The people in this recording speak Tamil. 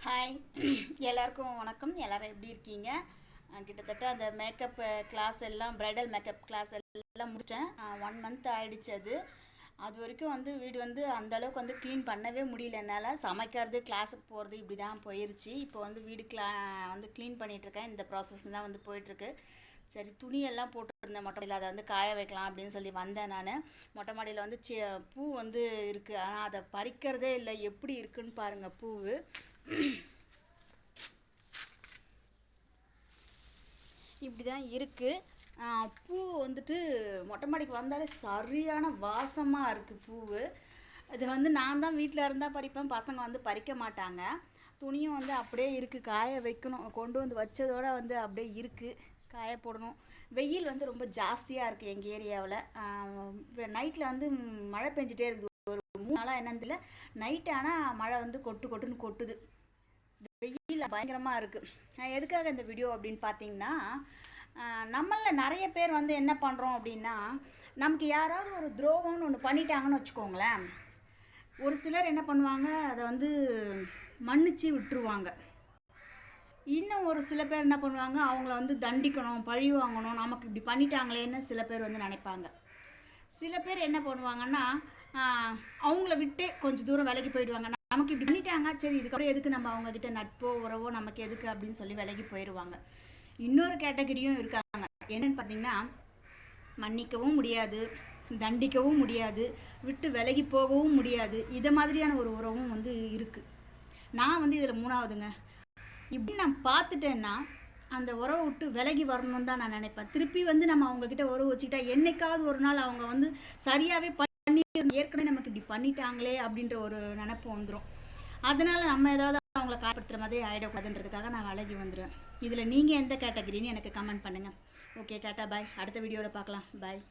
ஹாய் எல்லாருக்கும் வணக்கம். எல்லோரும் எப்படி இருக்கீங்க? கிட்டத்தட்ட அந்த மேக்கப் கிளாஸ் எல்லாம் ப்ரைடல் மேக்கப் கிளாஸ் எல்லாம் முடித்தேன். 1 மந்த் ஆகிடுச்சு. அது வரைக்கும் வீடு அந்தளவுக்கு க்ளீன் பண்ணவே முடியல என்னால். சமைக்கிறது, கிளாஸுக்கு போகிறது இப்படி தான் போயிடுச்சு. இப்போ வீடு க்ளீன் பண்ணிகிட்ருக்கேன். இந்த ப்ராசஸ் தான் போயிட்டுருக்கு. சரி, துணியெல்லாம் போட்டுருந்தேன் மொட்டை மாடியில். அதை காய வைக்கலாம் அப்படின்னு சொல்லி வந்தேன் நான். மொட்டை மாடியில் பூ இருக்குது. ஆனால் அதை பறிக்கிறதே இல்லை. எப்படி இருக்குன்னு பாருங்கள் பூவு. இப்படி தான் இருக்குது பூ. மொட்டை மாடிக்கு வந்தாலே சரியான வாசமாக இருக்குது பூவு. இது நான் தான் வீட்டில் இருந்தால் பறிப்பேன். பசங்க பறிக்க மாட்டாங்க. துணியும் அப்படியே இருக்குது. காய வைக்கணும். கொண்டு வச்சதோடு அப்படியே இருக்குது. காய போடணும். வெயில் ரொம்ப ஜாஸ்தியாக இருக்குது எங்கள் ஏரியாவில். நைட்டில் மழை பெஞ்சிட்டே இருக்குது. ஒரு 3 நாளாக என்னன்னு தெரியல. நைட் ஆனால் மழை கொட்டுன்னு கொட்டுது. வெயில் பயங்கரமாக இருக்குது. எதுக்காக இந்த வீடியோ அப்படின்னு பார்த்தீங்கன்னா, நம்மளில் நிறைய பேர் என்ன பண்ணுறோம் அப்படின்னா, நமக்கு யாராவது ஒரு துரோகம்னு ஒன்று பண்ணிட்டாங்கன்னு வச்சுக்கோங்களேன். ஒரு சிலர் என்ன பண்ணுவாங்க, அதை மன்னிச்சு விட்டுருவாங்க. இன்னும் ஒரு சில பேர் என்ன பண்ணுவாங்க, அவங்கள தண்டிக்கணும், பழி வாங்கணும், நமக்கு இப்படி பண்ணிட்டாங்களேன்னு சில பேர் நினைப்பாங்க. சில பேர் என்ன பண்ணுவாங்கன்னா, அவங்கள விட்டே கொஞ்சம் தூரம் விலகி போயிடுவாங்க. நமக்கு இப்படி பண்ணிட்டாங்க, சரி இதுக்கப்புறம் எதுக்கு நம்ம அவங்கக்கிட்ட நட்போ உறவோ நமக்கு எதுக்கு அப்படின்னு சொல்லி விலகி போயிடுவாங்க. இன்னொரு கேட்டகரியும் இருக்காங்க. என்னென்னு பார்த்தீங்கன்னா, மன்னிக்கவும் முடியாது, தண்டிக்கவும் முடியாது, விட்டு விலகி போகவும் முடியாது. இதை மாதிரியான ஒரு உறவும் இருக்குது. நான் இதில் 3ஆவதுங்க. இப்படி நான் பார்த்துட்டேன்னா அந்த உறவை விட்டு விலகி வரணும்னு தான் நான் நினைப்பேன். திருப்பி நம்ம அவங்கக்கிட்ட உறவு வச்சுக்கிட்டா என்னைக்காவது ஒரு நாள் அவங்க சரியாகவே பண்ணி ஏற்கனவே நமக்கு இப்படி பண்ணிட்டாங்களே அப்படின்ற ஒரு நினைப்பு வந்துடும். அதனால் நம்ம ஏதாவது அவங்கள காப்பாற்றுற மாதிரி ஆகிடக்கூடாதுன்றதுக்காக நான் விலகி வந்துடுவேன். இதில் நீங்கள் எந்த கேட்டகரின்னு எனக்கு கமெண்ட் பண்ணுங்கள். ஓகே, டாட்டா, பாய். அடுத்த வீடியோவில் பார்க்கலாம். பாய்.